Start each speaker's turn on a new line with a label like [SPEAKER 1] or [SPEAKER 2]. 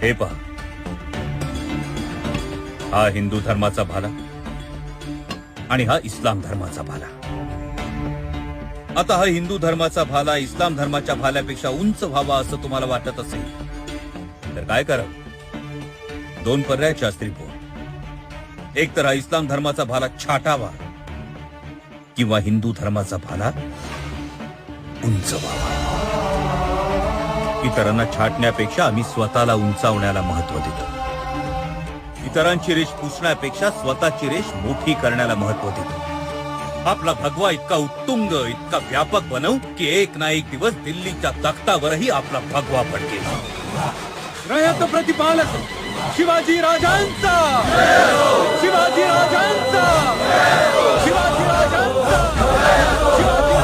[SPEAKER 1] हे पहा, हा हिंदू धर्माचा भाला आणि हा इस्लाम धर्माचा भाला. आता हा हिंदू धर्माचा भाला इस्लाम धर्माच्या भाल्यापेक्षा उंच व्हावा असं तुम्हाला वाटत असेल तर काय करावं? दोन पर्यायाचे असतील पोर. एक तर हा इस्लाम धर्माचा भाला छाटावा किंवा हिंदू धर्माचा भाला उंच व्हावा. इतरांना छाटण्यापेक्षा आम्ही स्वतःला उंचावण्याला महत्व देतो. इतरांची रेष पुसण्यापेक्षा स्वतःची रेष मोठी करण्याला महत्व देतो. आपला भगवा इतका उत्तुंग इतका व्यापक बनवू की एक ना एक दिवस दिल्लीच्या तख्तावरही आपला भगवा पडकेल.
[SPEAKER 2] रयत प्रतिपालक शिवाजी राजांचा, शिवाजी राजांचा, शिवाजी राजांचा, शिवाजी